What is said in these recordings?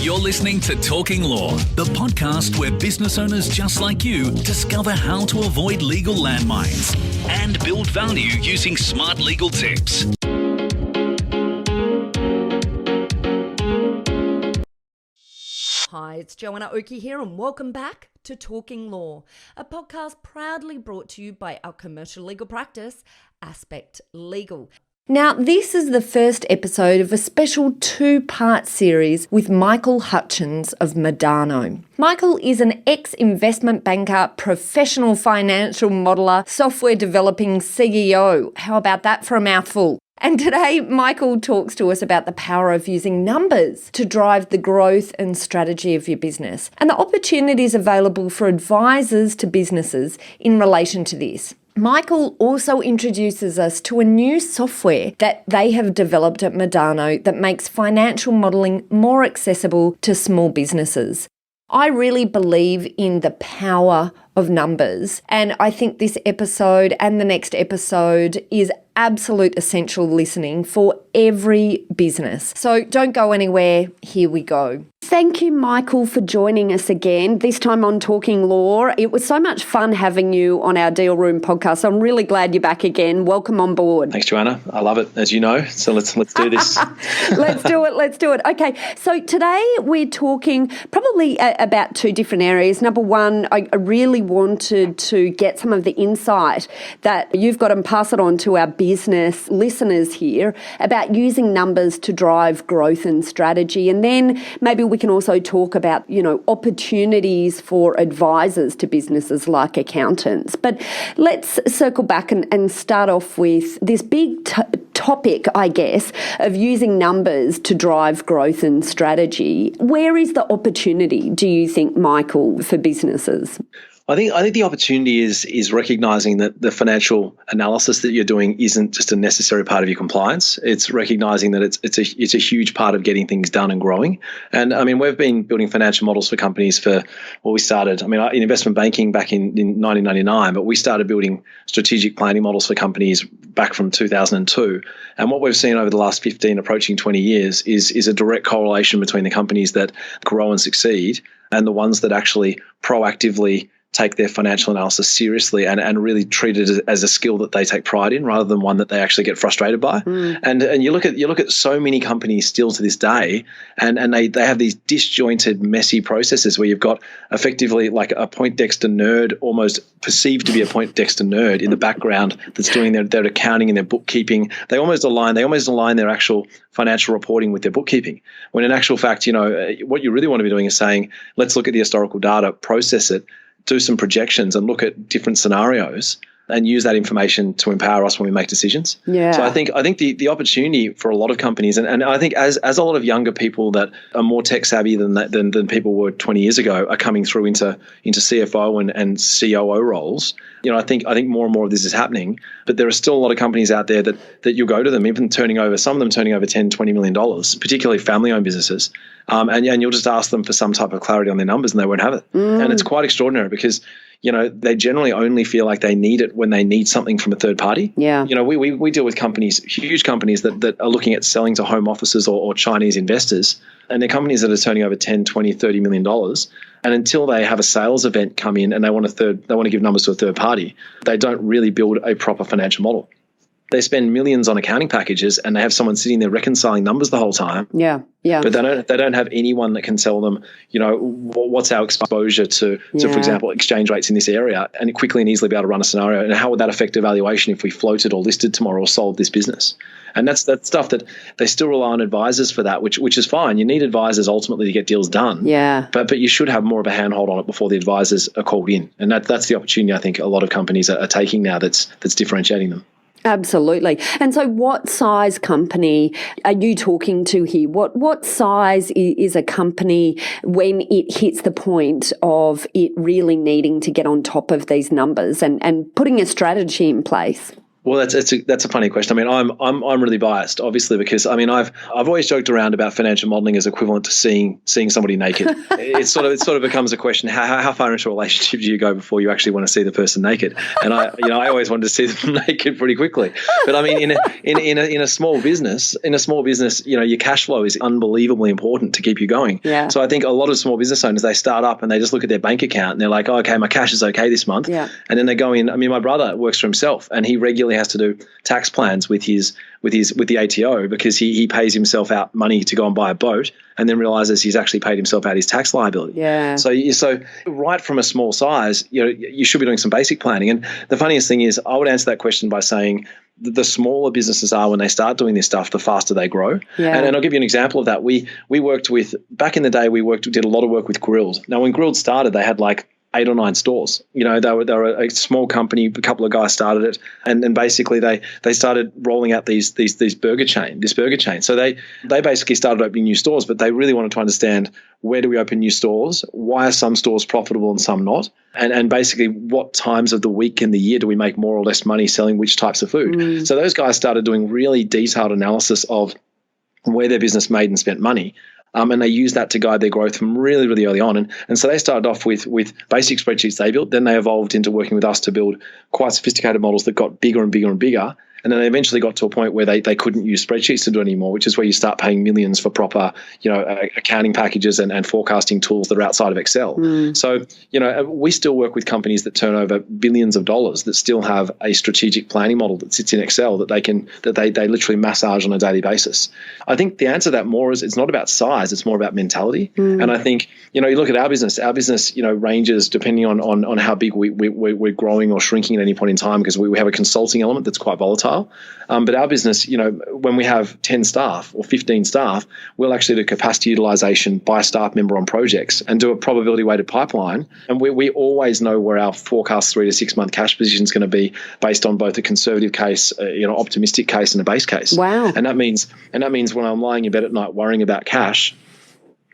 You're listening to Talking Law, the podcast where business owners just like you discover how to avoid legal landmines and build value using smart legal tips. Hi, it's Joanna Oakey here and welcome back to Talking Law, a podcast proudly brought to you by our commercial legal practice, Aspect Legal. Now, this is the first episode of a special two-part series with Michael Hutchens of Modano. Michael is an ex-investment banker, professional financial modeler, software developing CEO. How about that for a mouthful? And today, Michael talks to us about the power of using numbers to drive the growth and strategy of your business and the opportunities available for advisors to businesses in relation to this. Michael also introduces us to a new software that they have developed at Modano that makes financial modelling more accessible to small businesses. I really believe in the power of numbers, and I think this episode and the next episode is absolute essential listening for every business. So don't go anywhere. Here we go. Thank you, Michael, for joining us again, this time on Talking Law. It was so much fun having you on our Deal Room podcast. I'm really glad you're back again. Welcome on board. Thanks, Joanna. I love it, as you know. So let's do this. Let's do it. Okay, so today we're talking probably about two different areas. Number one, I really wanted to get some of the insight that you've got and pass it on to our business listeners here about using numbers to drive growth and strategy. And then maybe we can also talk about, opportunities for advisors to businesses like accountants. But let's circle back and start off with this big topic, I guess, of using numbers to drive growth and strategy. Where is the opportunity, do you think, Michael, for businesses? I think the opportunity is recognizing that the financial analysis that you're doing isn't just a necessary part of your compliance. It's recognizing that it's a huge part of getting things done and growing. And I mean, we've been building financial models for companies we started, in investment banking back in 1999, but we started building strategic planning models for companies back from 2002. And what we've seen over the last 15, approaching 20 years is a direct correlation between the companies that grow and succeed and the ones that actually proactively take their financial analysis seriously and really treat it as a skill that they take pride in rather than one that they actually get frustrated by. And you look at so many companies still to this day and they have these disjointed, messy processes where you've got effectively like a Poindexter nerd, almost perceived to be a Poindexter nerd in the background that's doing their accounting and their bookkeeping. They almost align their actual financial reporting with their bookkeeping. When in actual fact, what you really want to be doing is saying, let's look at the historical data, process it, do some projections and look at different scenarios and use that information to empower us when we make decisions. Yeah. So I think the opportunity for a lot of companies, and I think as a lot of younger people that are more tech savvy than people were 20 years ago are coming through into CFO and COO roles, I think more and more of this is happening. But there are still a lot of companies out there that you'll go to them, even some of them turning over $10, $20 million, particularly family-owned businesses. And you'll just ask them for some type of clarity on their numbers and they won't have it. And it's quite extraordinary because they generally only feel like they need it when they need something from a third party. Yeah. We deal with companies, huge companies that are looking at selling to home offices or Chinese investors, and they're companies that are turning over $10, $20, $30 million. And until they have a sales event come in and they want to give numbers to a third party, they don't really build a proper financial model. They spend millions on accounting packages and they have someone sitting there reconciling numbers the whole time. Yeah. But they don't have anyone that can tell them, what's our exposure to for example, exchange rates in this area, and quickly and easily be able to run a scenario. And how would that affect evaluation if we floated or listed tomorrow or sold this business? And that's stuff that they still rely on advisors for that, which is fine. You need advisors ultimately to get deals done. Yeah. But you should have more of a handhold on it before the advisors are called in. And that's the opportunity I think a lot of companies are taking now that's differentiating them. Absolutely. And so what size company are you talking to here? What size is a company when it hits the point of it really needing to get on top of these numbers and putting a strategy in place? Well, that's a funny question. I mean, I'm really biased, obviously, because I mean, I've always joked around about financial modeling as equivalent to seeing somebody naked. It sort of becomes a question: how far into a relationship do you go before you actually want to see the person naked? And I always wanted to see them naked pretty quickly. But I mean, in a small business, your cash flow is unbelievably important to keep you going. Yeah. So I think a lot of small business owners, they start up and they just look at their bank account and they're like, oh, okay, my cash is okay this month. Yeah. And then they go in. I mean, my brother works for himself, and he regularly has to do tax plans with the ATO because he pays himself out money to go and buy a boat, and then realizes he's actually paid himself out his tax liability. Yeah. So right from a small size, you should be doing some basic planning. And the funniest thing is, I would answer that question by saying the smaller businesses are when they start doing this stuff, the faster they grow. Yeah. And I'll give you an example of that. We worked with, back in the day, did a lot of work with Grilled. Now, when Grilled started, they had like 8 or 9 stores. They were a small company. A couple of guys started it, and then basically they started rolling out this burger chain. So they basically started opening new stores, but they really wanted to understand, where do we open new stores? Why are some stores profitable and some not? And basically, what times of the week and the year do we make more or less money selling which types of food? So those guys started doing really detailed analysis of where their business made and spent money. And they used that to guide their growth from really, really early on. And so they started off with basic spreadsheets they built. Then they evolved into working with us to build quite sophisticated models that got bigger and bigger and bigger. And then they eventually got to a point where they couldn't use spreadsheets to do it anymore, which is where you start paying millions for proper, accounting packages and forecasting tools that are outside of Excel. So, we still work with companies that turn over billions of dollars that still have a strategic planning model that sits in Excel that they literally massage on a daily basis. I think the answer to that more is, it's not about size, it's more about mentality. And I think, you look at our business, ranges depending on how big we're growing or shrinking at any point in time, because we have a consulting element that's quite volatile. But our business, when we have 10 staff or 15 staff, we'll actually do capacity utilization by staff member on projects and do a probability weighted pipeline. And we always know where our forecast 3 to 6 month cash position is going to be based on both a conservative case, optimistic case, and a base case. Wow. And that means when I'm lying in bed at night worrying about cash,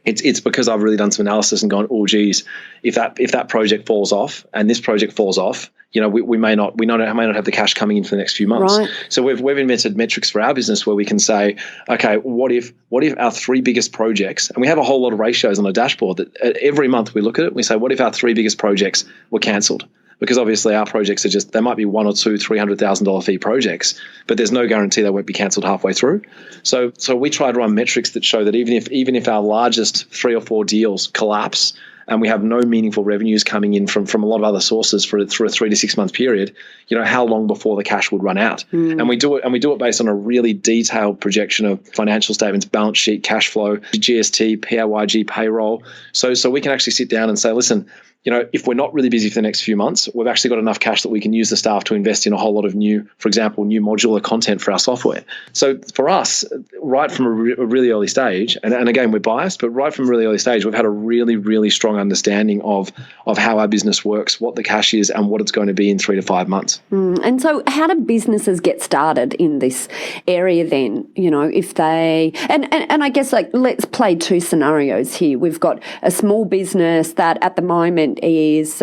it's because I've really done some analysis and gone, oh, geez, if that project falls off and this project falls off, we may not have the cash coming in for the next few months. Right. So we've invented metrics for our business where we can say, okay, what if our 3 biggest projects, and we have a whole lot of ratios on a dashboard that every month we look at it, we say, what if our 3 biggest projects were cancelled? Because obviously our projects they might be $1 or $2, $300,000 fee projects, but there's no guarantee they won't be cancelled halfway through. So we try to run metrics that show that even if our largest 3 or 4 deals collapse, and we have no meaningful revenues coming in from a lot of other sources through a 3 to 6 month period, how long before the cash would run out. And we do it based on a really detailed projection of financial statements, balance sheet, cash flow, GST, PAYG, payroll. So we can actually sit down and say, listen, if we're not really busy for the next few months, we've actually got enough cash that we can use the staff to invest in a whole lot of new modular content for our software. So for us, right from a really early stage, and again, we're biased, but right from a really early stage, we've had a really, really strong understanding of how our business works, what the cash is, and what it's going to be in 3 to 5 months. And so how do businesses get started in this area then? If they, and I guess let's play 2 scenarios here. We've got a small business that at the moment is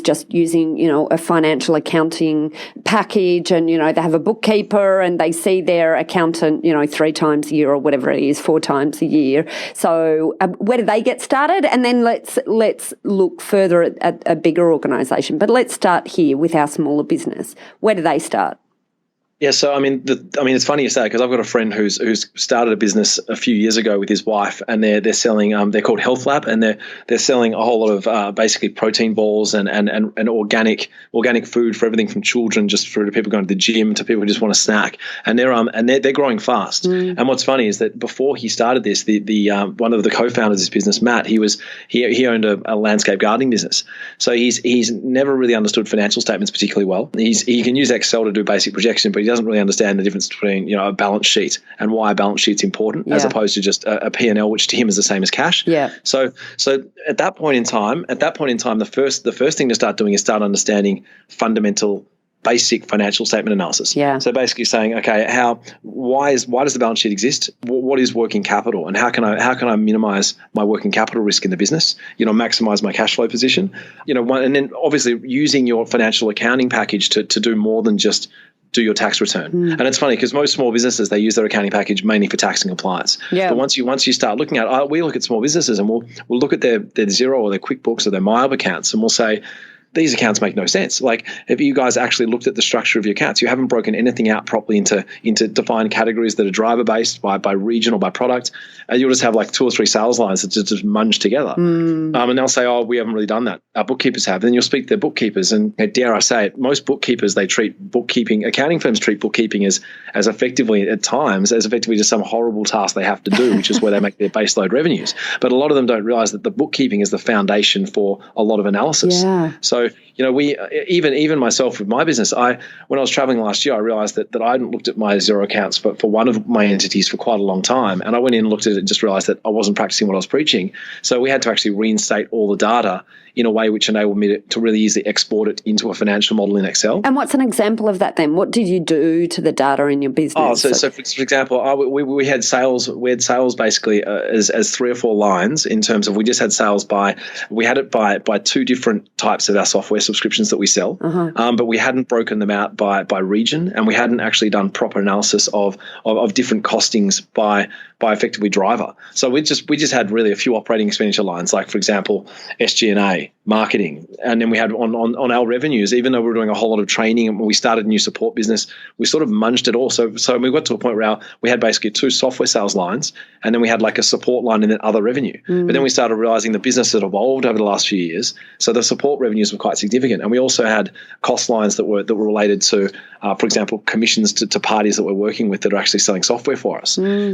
just using, a financial accounting package, and, they have a bookkeeper and they see their accountant, 3 times a year or whatever it is, 4 times a year. So where do they get started? And then let's look further at a bigger organisation. But let's start here with our smaller business. Where do they start? Yeah, so it's funny you say that, because I've got a friend who's started a business a few years ago with his wife, and they're selling they're called Health Lab, and they're selling a whole lot of basically protein balls and organic food for everything from children just through to people going to the gym to people who just want a snack, and they're growing fast. And what's funny is that before he started this, the one of the co-founders of this business, Matt, he owned a landscape gardening business, so he's never really understood financial statements particularly well. He can use Excel to do basic projection, but he doesn't really understand the difference between a balance sheet and why a balance sheet's important, as opposed to just a P&L, which to him is the same as cash. Yeah. So at that point in time, the first thing to start doing is start understanding fundamental basic financial statement analysis. Yeah. So basically saying, okay, why does the balance sheet exist? What is working capital, and how can I minimize my working capital risk in the business? Maximize my cash flow position. And then obviously using your financial accounting package to do more than just do your tax return. And it's funny because most small businesses, they use their accounting package mainly for tax and compliance. Yeah. But once you start looking at, we look at small businesses and we'll look at their Xero or their QuickBooks or their MyHub accounts, and we'll say, these accounts make no sense. Like, if you guys actually looked at the structure of your accounts, you haven't broken anything out properly into defined categories that are driver based by region or by product, and you'll just have like 2 or 3 sales lines that just munge together. And they'll say, oh, we haven't really done that. Our bookkeepers have. Then you'll speak to their bookkeepers, and dare I say it, most bookkeepers, they treat bookkeeping, accounting firms treat bookkeeping as effectively at times as effectively just some horrible task they have to do, which is where they make their baseload revenues. But a lot of them don't realize that the bookkeeping is the foundation for a lot of analysis. Yeah. So, we even myself with my business, when I was traveling last year, I realized that I hadn't looked at my Xero accounts for one of my entities for quite a long time. And I went in and looked at it and just realized that I wasn't practicing what I was preaching. So we had to actually reinstate all the data in a way which enabled me to really easily export it into a financial model in Excel. And what's an example of that then? What did you do to the data in your business? So for example, we had sales. We had sales basically as 3 or 4 lines in terms of we just had sales by 2 different types of our software subscriptions that we sell, but we hadn't broken them out by region, and we hadn't actually done proper analysis of different costings by effectively driver. So we just had really a few operating expenditure lines, like for example, SG&A, marketing, and then we had on our revenues, even though we were doing a whole lot of training and we started a new support business, we sort of munged it all. So we got to a point where we had basically 2 software sales lines, and then we had like a support line and then other revenue. But then we started realizing the business had evolved over the last few years, so the support revenues were quite significant, and we also had cost lines that were related to, for example, commissions to parties that we're working with that are actually selling software for us.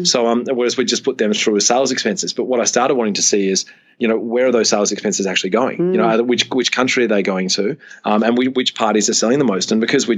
So whereas we just put them through as sales expenses. But what I started wanting to see is, where are those sales expenses actually going? Which country are they going to, and which parties are selling the most? And because we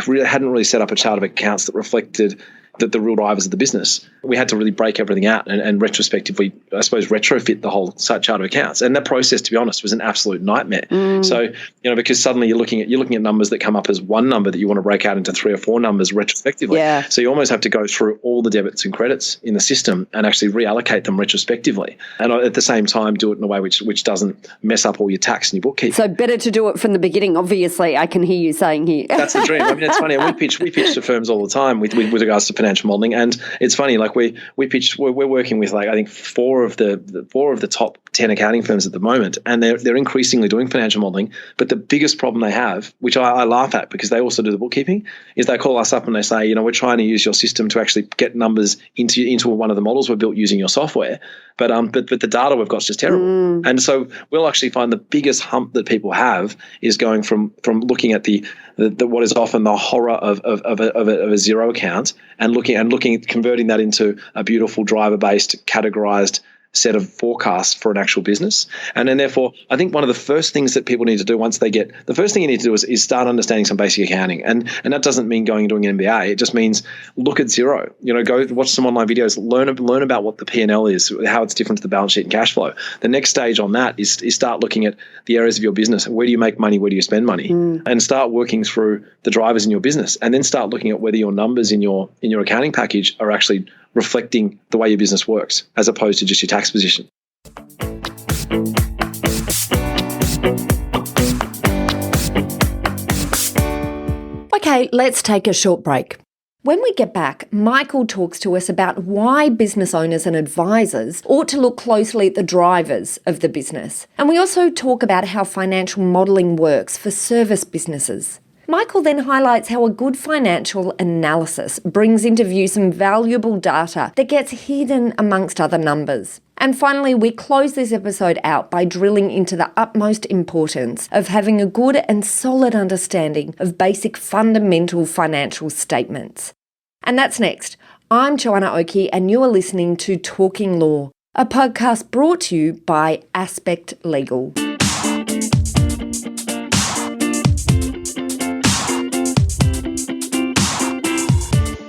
really hadn't really set up a chart of accounts that reflected the real drivers of the business, we had to really break everything out and retrospectively, I suppose, retrofit the whole chart of accounts. And that process, to be honest, was an absolute nightmare. So, because suddenly you're looking at numbers that come up as one number that you want to break out into 3 or 4 numbers retrospectively. Yeah. So you almost have to go through all the debits and credits in the system and actually reallocate them retrospectively. And at the same time, do it in a way which doesn't mess up all your tax and your bookkeeping. So better to do it from the beginning, obviously, I can hear you saying here. That's the dream. I mean, it's funny. We pitch to firms all the time with regards to financial modelling, and it's funny. Like we're working with like I think 4 of the top 10 accounting firms at the moment, and they're increasingly doing financial modelling. But the biggest problem they have, which I laugh at because they also do the bookkeeping, is they call us up and they say, we're trying to use your system to actually get numbers into one of the models we're built using your software, but the data we've got is just terrible. And so we'll actually find the biggest hump that people have is going from looking at the what is often the horror of a Xero account and looking converting that into a beautiful driver-based categorized set of forecasts for an actual business. And then therefore, I think one of the first things that people need to do the first thing you need to do is start understanding some basic accounting. And that doesn't mean going and doing an MBA. It just means look at Xero, go watch some online videos, learn about what the P&L is, how it's different to the balance sheet and cash flow. The next stage on that is start looking at the areas of your business. Where do you make money? Where do you spend money? And start working through the drivers in your business, and then start looking at whether your numbers in your accounting package are actually reflecting the way your business works as opposed to just your tax position. Okay, let's take a short break. When we get back, Michael talks to us about why business owners and advisors ought to look closely at the drivers of the business. And we also talk about how financial modelling works for service businesses. Michael then highlights how a good financial analysis brings into view some valuable data that gets hidden amongst other numbers. And finally, we close this episode out by drilling into the utmost importance of having a good and solid understanding of basic fundamental financial statements. And that's next. I'm Joanna Oakey, and you are listening to Talking Law, a podcast brought to you by Aspect Legal.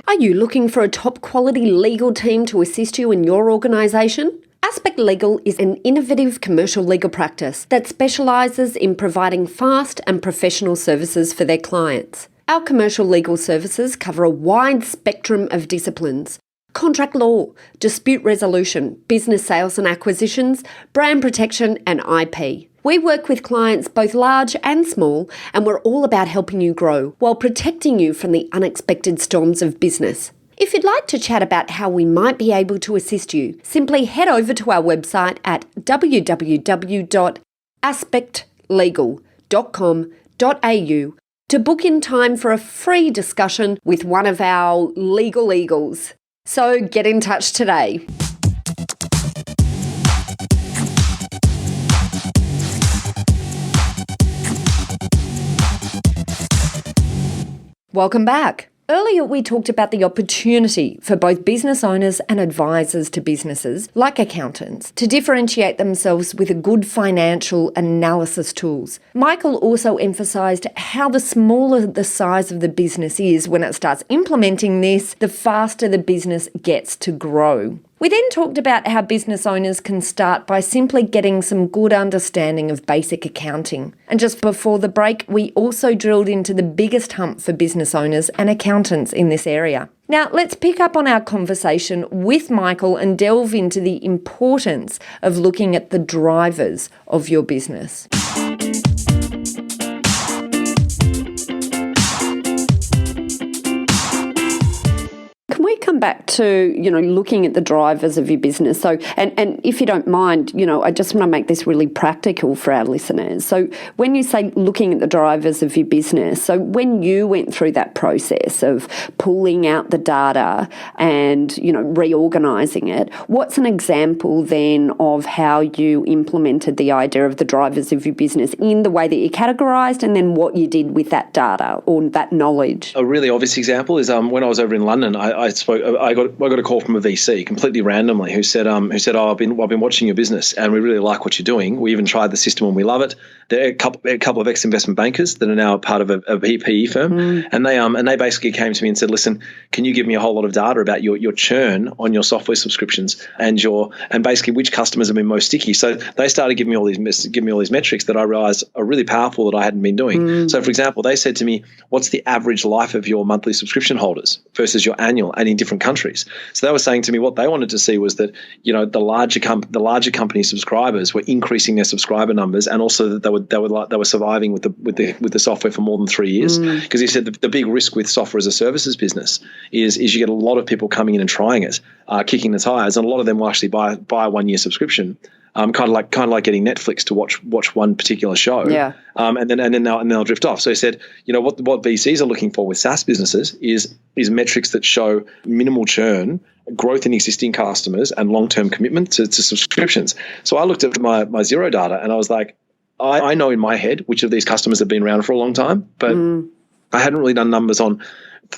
Are you looking for a top quality legal team to assist you in your organisation? Aspect Legal is an innovative commercial legal practice that specialises in providing fast and professional services for their clients. Our commercial legal services cover a wide spectrum of disciplines: contract law, dispute resolution, business sales and acquisitions, brand protection and IP. We work with clients both large and small, and we're all about helping you grow while protecting you from the unexpected storms of business. If you'd like to chat about how we might be able to assist you, simply head over to our website at www.aspectlegal.com.au to book in time for a free discussion with one of our legal eagles. So get in touch today. Welcome back. Earlier, we talked about the opportunity for both business owners and advisors to businesses, like accountants, to differentiate themselves with a good financial analysis tools. Michael also emphasised how the smaller the size of the business is when it starts implementing this, the faster the business gets to grow. We then talked about how business owners can start by simply getting some good understanding of basic accounting. And just before the break, we also drilled into the biggest hump for business owners and accountants in this area. Now, let's pick up on our conversation with Michael and delve into the importance of looking at the drivers of your business. We come back to, looking at the drivers of your business. So, and if you don't mind, I just want to make this really practical for our listeners. So when you say looking at the drivers of your business, so when you went through that process of pulling out the data and, reorganizing it, what's an example then of how you implemented the idea of the drivers of your business in the way that you categorized and then what you did with that data or that knowledge? A really obvious example is when I was over in London, I got a call from a VC completely randomly who said, "Oh, I've been watching your business and we really like what you're doing. We even tried the system and we love it." There are a couple of ex-investment bankers that are now part of a PE firm, and they basically came to me and said, "Listen, can you give me a whole lot of data about your churn on your software subscriptions and basically which customers have been most sticky?" So they started giving me all these metrics that I realized are really powerful that I hadn't been doing. So, for example, they said to me, "What's the average life of your monthly subscription holders versus your annual, and in different countries?" So they were saying to me what they wanted to see was that the larger company subscribers were increasing their subscriber numbers, and also that they were surviving with the software for more than 3 years. Because he said the big risk with software as a services business is you get a lot of people coming in and trying it, kicking the tires, and a lot of them will actually buy a 1-year subscription. Kind of like getting Netflix to watch one particular show, and then they'll drift off. So he said, what VCs are looking for with SaaS businesses is metrics that show minimal churn, growth in existing customers, and long-term commitment to subscriptions. So I looked at my Xero data and I was like, I know in my head which of these customers have been around for a long time, but I hadn't really done numbers on.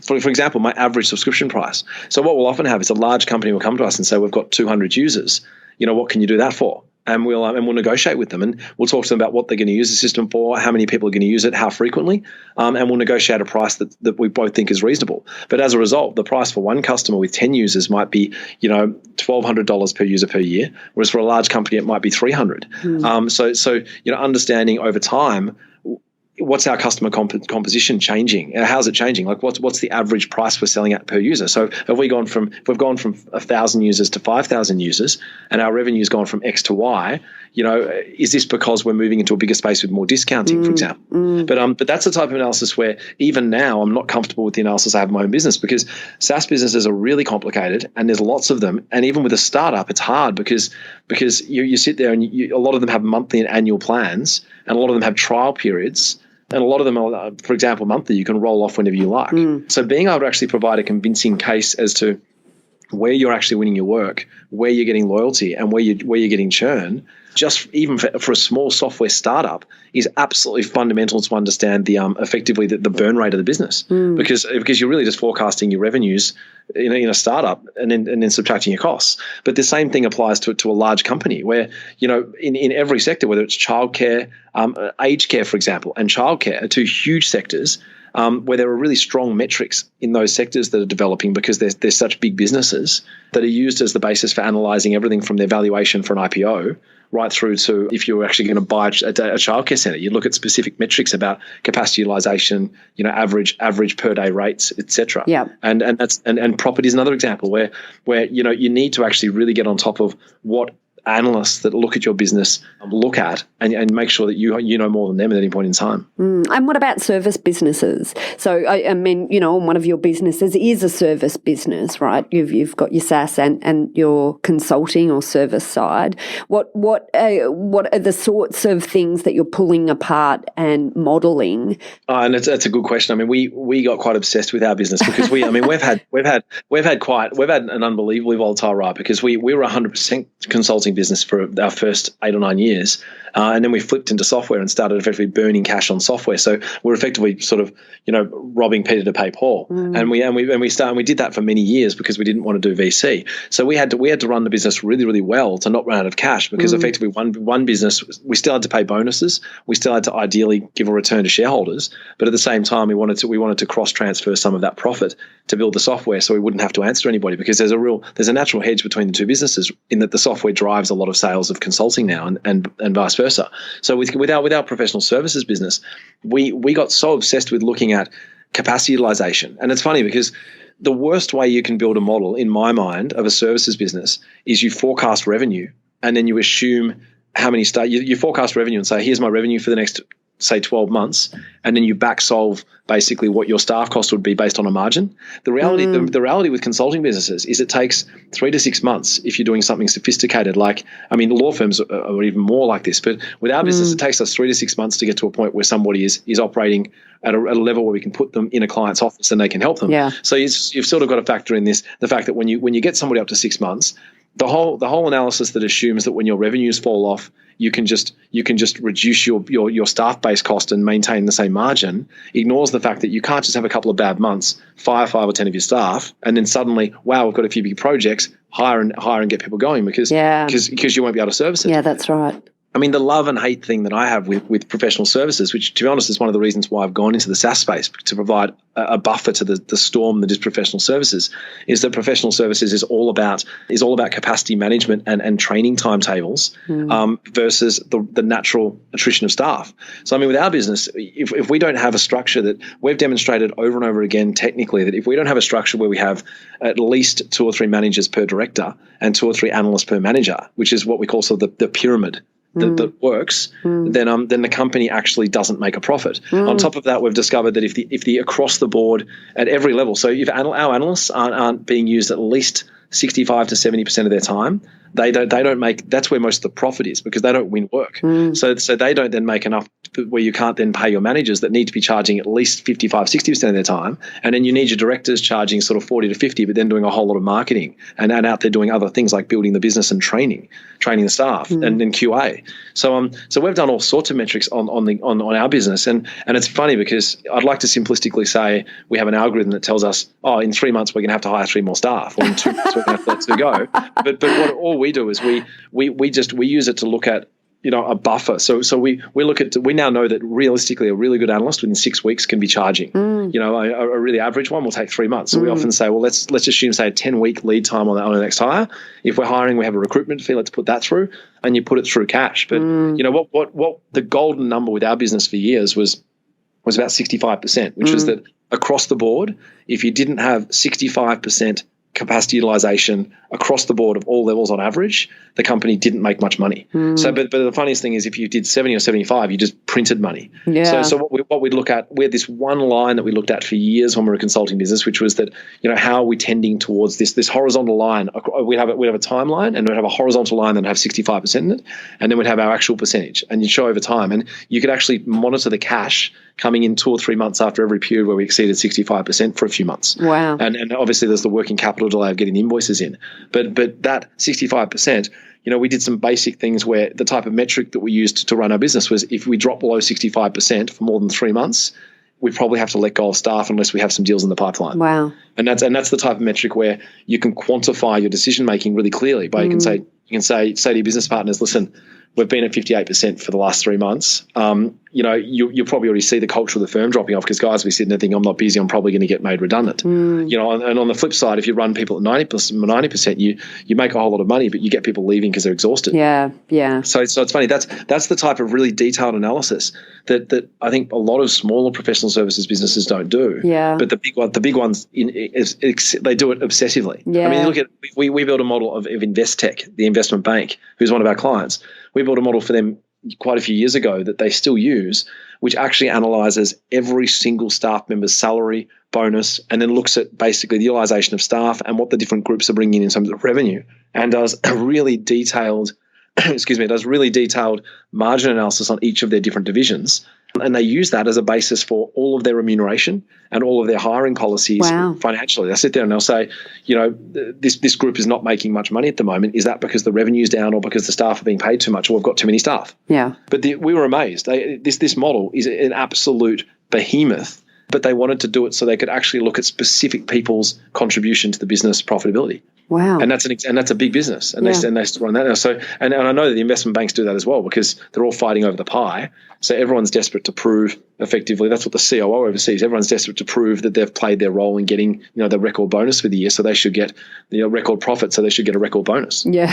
For example, my average subscription price. So what we'll often have is a large company will come to us and say, "We've got 200 users. What can you do that for?" And we'll negotiate with them, and we'll talk to them about what they're going to use the system for, how many people are going to use it, how frequently, and we'll negotiate a price that we both think is reasonable. But as a result, the price for one customer with 10 users might be $1,200 per user per year, whereas for a large company it might be $300. So understanding over time, what's our customer composition changing? How's it changing? Like what's the average price we're selling at per user? So if we've gone from 1,000 users to 5,000 users, and our revenue's gone from X to Y, is this because we're moving into a bigger space with more discounting, for example? But that's the type of analysis where even now I'm not comfortable with the analysis I have in my own business, because SaaS businesses are really complicated and there's lots of them. And even with a startup, it's hard because you sit there and a lot of them have monthly and annual plans, and a lot of them have trial periods. And a lot of them are, for example, monthly. You can roll off whenever you like. So being able to actually provide a convincing case as to where you're actually winning your work, where you're getting loyalty, and where you're getting churn, just even for a small software startup, is absolutely fundamental to understand the effectively the burn rate of the business, because you're really just forecasting your revenues in a startup and then subtracting your costs. But the same thing applies to a large company where in every sector, whether it's childcare, aged care, for example, and childcare are two huge sectors. Where there are really strong metrics in those sectors that are developing because they're such big businesses that are used as the basis for analysing everything from their valuation for an IPO right through to if you're actually going to buy a childcare centre. You look at specific metrics about capacity utilisation, average per day rates, etc. Yeah. And property is another example where you need to actually really get on top of what analysts that look at your business look at and make sure that you know more than them at any point in time. And what about service businesses? So, I mean, one of your businesses is a service business, right? You've got your SaaS and your consulting or service side. What are the sorts of things that you're pulling apart and modelling? And that's a good question. I mean, we got quite obsessed with our business because we've had an unbelievably volatile ride because we were 100% consulting business for our first 8 or 9 years, and then we flipped into software and started effectively burning cash on software. So we're effectively sort of robbing Peter to pay Paul, and we did that for many years because we didn't want to do VC. So we had to run the business really, really well to not run out of cash because effectively one business we still had to pay bonuses, we still had to ideally give a return to shareholders, but at the same time we wanted to cross transfer some of that profit to build the software so we wouldn't have to answer anybody because there's a natural hedge between the two businesses in that the software drives a lot of sales of consulting now and vice versa. So with our professional services business, we got so obsessed with looking at capacity utilization. And it's funny because the worst way you can build a model, in my mind, of a services business is you forecast revenue and then you assume how many you forecast revenue and say, here's my revenue for the next, say, 12 months, and then you back solve basically what your staff cost would be based on a margin. The reality with consulting businesses is it takes 3 to 6 months if you're doing something sophisticated. Law firms are even more like this, but with our business, it takes us 3 to 6 months to get to a point where somebody is operating at a level where we can put them in a client's office and they can help them. Yeah. So you've sort of got to factor in the fact that when you get somebody up to 6 months, the whole analysis that assumes that when your revenues fall off, you can just reduce your staff-based cost and maintain the same margin ignores the fact that you can't just have a couple of bad months, fire 5 or 10 of your staff, and then suddenly, wow, we've got a few big projects, hire and get people going because you won't be able to service it. Yeah, that's right. I mean, the love and hate thing that I have with professional services, which to be honest is one of the reasons why I've gone into the SaaS space to provide a buffer to the storm that is professional services, is that professional services is all about capacity management and training timetables versus the natural attrition of staff. So I mean, with our business, if we don't have a structure that we've demonstrated over and over again technically, that if we don't have a structure where we have at least 2 or 3 managers per director and 2 or 3 analysts per manager, which is what we call sort of the pyramid that works, then the company actually doesn't make a profit. On top of that, we've discovered that if the across the board at every level, so if our analysts aren't being used at least 65 to 70% of their time, they don't make. That's where most of the profit is because they don't win work. So they don't then make enough where you can't then pay your managers that need to be charging at least 55, 60% of their time, and then you need your directors charging sort of 40 to 50, but then doing a whole lot of marketing and out there doing other things like building the business and training the staff and then QA. So we've done all sorts of metrics on our business, and it's funny because I'd like to simplistically say we have an algorithm that tells us, in 3 months we're going to have to hire 3 more staff, or in 2 months we're going to have to let 2 go. But what all we do is we use it to look at a buffer. So we now know that realistically a really good analyst within 6 weeks can be charging. A really average one will take 3 months. So we often say, well, let's assume say a 10-week lead time on the next hire. If we're hiring, we have a recruitment fee. Let's put that through, and you put it through cash. But what the golden number with our business for years was about 65%, which was that across the board, if you didn't have 65% capacity utilization across the board of all levels on average, the company didn't make much money. So, but the funniest thing is if you did 70 or 75, you just printed money. Yeah. So what we'd look at, we had this one line that we looked at for years when we were a consulting business, which was that, how are we tending towards this horizontal line? We'd have a timeline, and we'd have a horizontal line that would have 65% in it, and then we'd have our actual percentage, and you'd show over time, and you could actually monitor the cash coming in 2 or 3 months after every period where we exceeded 65% for a few months. Wow. And obviously there's the working capital delay of getting the invoices in. But that 65%, we did some basic things where the type of metric that we used to run our business was if we drop below 65% for more than 3 months, we probably have to let go of staff unless we have some deals in the pipeline. Wow. And that's the type of metric where you can quantify your decision making really clearly. But you can say to your business partners, listen, we've been at 58% for the last 3 months. You probably already see the culture of the firm dropping off because guys, we sit there thinking, I'm not busy, I'm probably going to get made redundant. And on the flip side, if you run people at 90%, you make a whole lot of money, but you get people leaving because they're exhausted. Yeah, yeah. So it's funny. That's the type of really detailed analysis that I think a lot of smaller professional services businesses don't do. Yeah. But the big ones, they do it obsessively. Yeah. I mean, look at we built a model of Investec, the investment bank, who's one of our clients. We built a model for them quite a few years ago that they still use, which actually analyzes every single staff member's salary, bonus, and then looks at basically the utilization of staff and what the different groups are bringing in terms of revenue, and does a really detailed margin analysis on each of their different divisions. And they use that as a basis for all of their remuneration and all of their hiring policies financially. They sit there and they'll say, this group is not making much money at the moment. Is that because the revenue's down, or because the staff are being paid too much, or we've got too many staff? Yeah. But we were amazed. This model is an absolute behemoth, but they wanted to do it so they could actually look at specific people's contribution to the business profitability. Wow. And that's a big business, and they still run that now. So, and I know that the investment banks do that as well, because they're all fighting over the pie. So everyone's desperate to prove effectively. That's what the COO oversees. Everyone's desperate to prove that they've played their role in getting the record bonus for the year. So they should get record profit. So they should get a record bonus. Yeah.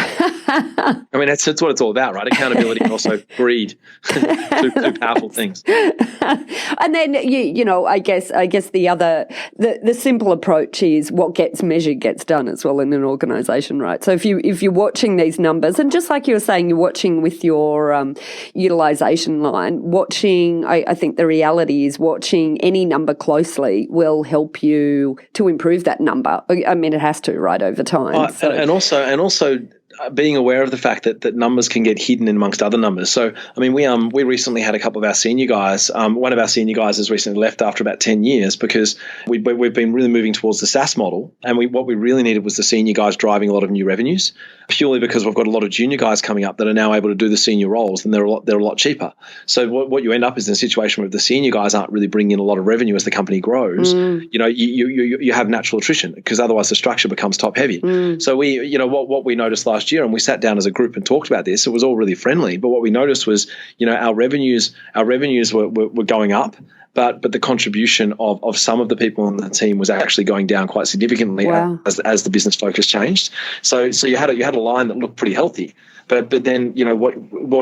I mean, that's what it's all about, right? Accountability and also greed, two powerful things. And then I guess the simple approach is what gets measured gets done as well in an organisation, right? So if you're watching these numbers, and just like you were saying, you're watching with your utilisation line, I think the reality is watching any number closely will help you to improve that number. I mean, it has to, right, over time. And also being aware of the fact that numbers can get hidden in amongst other numbers. So, I mean, we recently had a couple of our senior guys. One of our senior guys has recently left after about 10 years because we've been really moving towards the SaaS model. And what we really needed was the senior guys driving a lot of new revenues, purely because we've got a lot of junior guys coming up that are now able to do the senior roles, and they're a lot cheaper. So what you end up is in a situation where the senior guys aren't really bringing in a lot of revenue as the company grows. You have natural attrition, because otherwise the structure becomes top heavy. So what we noticed last year, and we sat down as a group and talked about this, it was all really friendly, but what we noticed was our revenues were going up, but the contribution of some of the people on the team was actually going down quite significantly. Wow. as the business focus changed. So you had a line that looked pretty healthy. But then what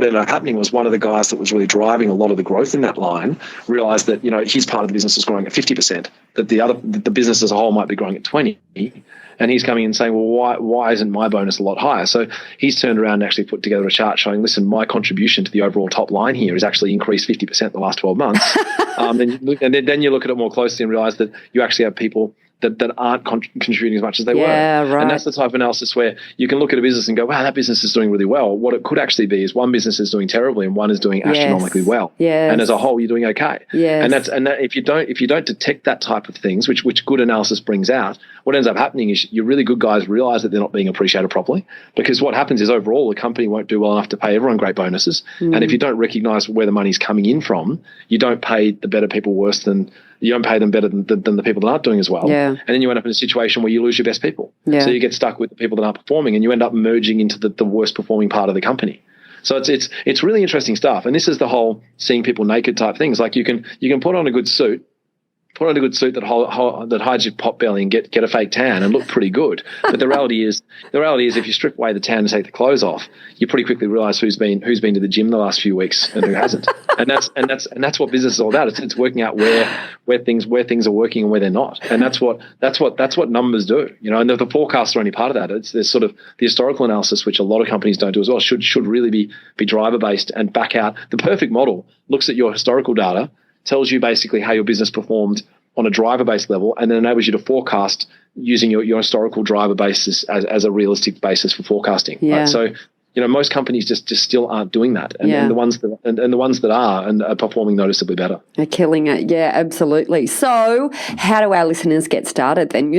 ended up happening was one of the guys that was really driving a lot of the growth in that line realized that his part of the business was growing at 50%, that the business as a whole might be growing at 20%. And he's coming in and saying, well, why isn't my bonus a lot higher? So he's turned around and actually put together a chart showing, listen, my contribution to the overall top line here has actually increased 50% in the last 12 months. And then you look at it more closely and realize that you actually have people that aren't contributing as much as they were. Right. And that's the type of analysis where you can look at a business and go, wow, that business is doing really well. What it could actually be is one business is doing terribly and one is doing astronomically well. Yes. And as a whole, you're doing okay. Yes. And if you don't detect that type of things, which good analysis brings out, what ends up happening is your really good guys realize that they're not being appreciated properly, because what happens is overall the company won't do well enough to pay everyone great bonuses. And if you don't recognize where the money's coming in from, you don't pay the better people you don't pay them better than the people that aren't doing as well. Yeah. And then you end up in a situation where you lose your best people. Yeah. So you get stuck with the people that aren't performing, and you end up merging into the worst performing part of the company. So it's really interesting stuff. And this is the whole seeing people naked type things. Like you can put on a good suit, that hides your pot belly and get a fake tan and look pretty good. But the reality is if you strip away the tan and take the clothes off, you pretty quickly realize who's been to the gym the last few weeks and who hasn't. and that's what business is all about. It's working out where things are working and where they're not. And that's what numbers do. And the forecasts are only part of that. There's sort of the historical analysis, which a lot of companies don't do as well, should really be driver based and back out. The perfect model looks at your historical data, tells you basically how your business performed on a driver-based level, and then enables you to forecast using your historical driver basis as a realistic basis for forecasting. Yeah. Right? So, most companies just still aren't doing that, and the ones that are performing noticeably better. They're killing it. Yeah, absolutely. So, how do our listeners get started then?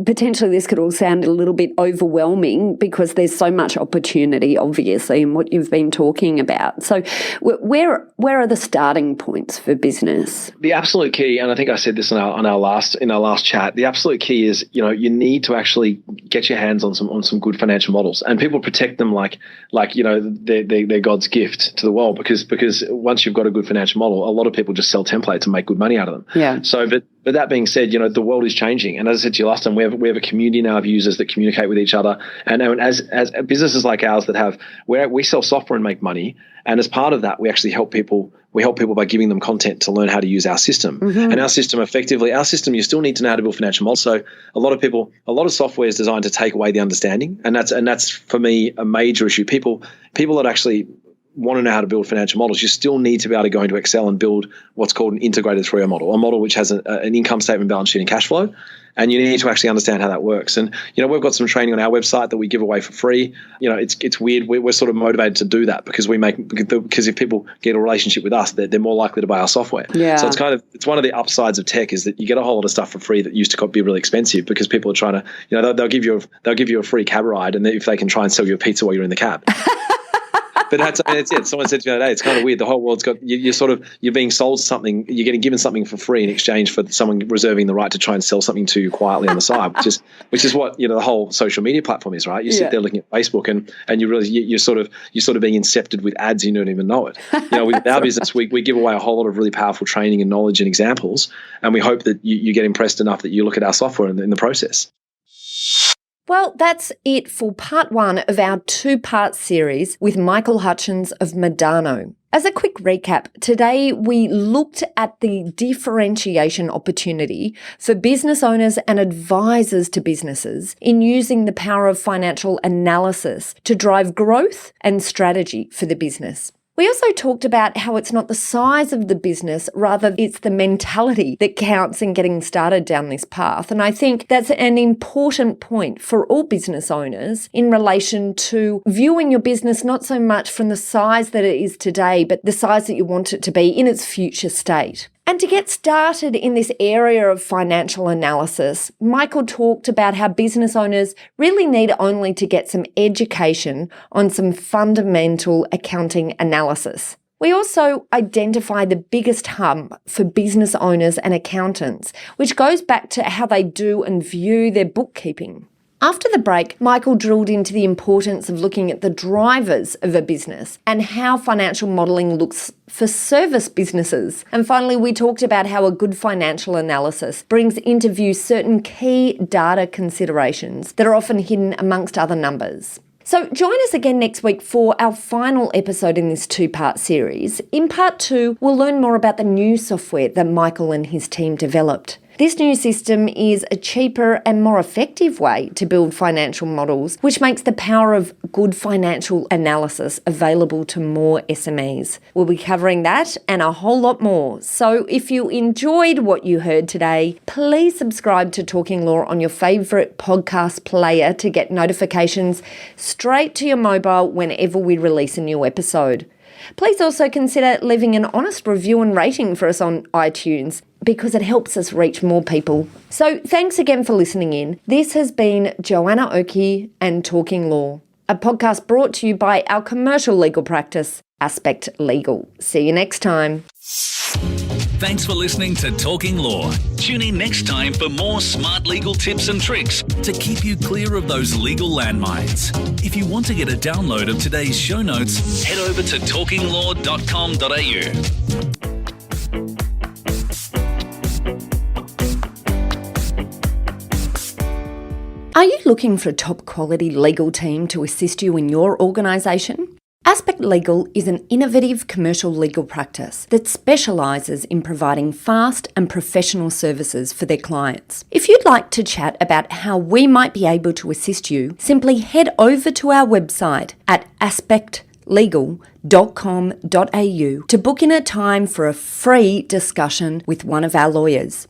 Potentially this could all sound a little bit overwhelming because there's so much opportunity, obviously, in what you've been talking about. So, where are the starting points for business? The absolute key, and I think I said this in our last chat. The absolute key is you need to actually get your hands on some good financial models, and people protect them like they're God's gift to the world, because once you've got a good financial model, a lot of people just sell templates and make good money out of them. Yeah. So, but that being said, the world is changing, and as I said to you last time, we have a community now of users that communicate with each other, and as businesses like ours that we sell software and make money, and as part of that, we actually help people we help people by giving them content to learn how to use our system. And our system you still need to know how to build financial models. So a lot of software is designed to take away the understanding. And that's for me a major issue. People that actually want to know how to build financial models, you still need to be able to go into Excel and build what's called an integrated 3O model, a model which has an income statement, balance sheet, and cash flow. And you need to actually understand how that works. And, we've got some training on our website that we give away for free. It's weird. We're sort of motivated to do that because if people get a relationship with us, they're more likely to buy our software. Yeah. So it's one of the upsides of tech is that you get a whole lot of stuff for free that used to be really expensive because people are trying to, they'll give you a free cab ride, and if they can try and sell you a pizza while you're in the cab. But that's it. Someone said to me the other day, it's kind of weird. The whole world's got you're being sold something. You're getting given something for free in exchange for someone reserving the right to try and sell something to you quietly on the side, which is what the whole social media platform is, right? You sit there looking at Facebook and you're sort of being incepted with ads. You don't even know it. With our business, we give away a whole lot of really powerful training and knowledge and examples, and we hope that you get impressed enough that you look at our software in the process. Well, that's it for part 1 of our 2-part series with Michael Hutchens of Modano. As a quick recap, today we looked at the differentiation opportunity for business owners and advisors to businesses in using the power of financial analysis to drive growth and strategy for the business. We also talked about how it's not the size of the business, rather it's the mentality that counts in getting started down this path. And I think that's an important point for all business owners in relation to viewing your business not so much from the size that it is today, but the size that you want it to be in its future state. And to get started in this area of financial analysis, Michael talked about how business owners really need only to get some education on some fundamental accounting analysis. We also identified the biggest hump for business owners and accountants, which goes back to how they do and view their bookkeeping. After the break, Michael drilled into the importance of looking at the drivers of a business and how financial modelling looks for service businesses. And finally, we talked about how a good financial analysis brings into view certain key data considerations that are often hidden amongst other numbers. So join us again next week for our final episode in this 2-part series. In part 2, we'll learn more about the new software that Michael and his team developed. This new system is a cheaper and more effective way to build financial models, which makes the power of good financial analysis available to more SMEs. We'll be covering that and a whole lot more. So if you enjoyed what you heard today, please subscribe to Talking Law on your favourite podcast player to get notifications straight to your mobile whenever we release a new episode. Please also consider leaving an honest review and rating for us on iTunes, because it helps us reach more people. So thanks again for listening in. This has been Joanna Oakey and Talking Law, a podcast brought to you by our commercial legal practice, Aspect Legal. See you next time. Thanks for listening to Talking Law. Tune in next time for more smart legal tips and tricks to keep you clear of those legal landmines. If you want to get a download of today's show notes, head over to talkinglaw.com.au. Are you looking for a top quality legal team to assist you in your organisation? Aspect Legal is an innovative commercial legal practice that specialises in providing fast and professional services for their clients. If you'd like to chat about how we might be able to assist you, simply head over to our website at aspectlegal.com.au to book in a time for a free discussion with one of our lawyers.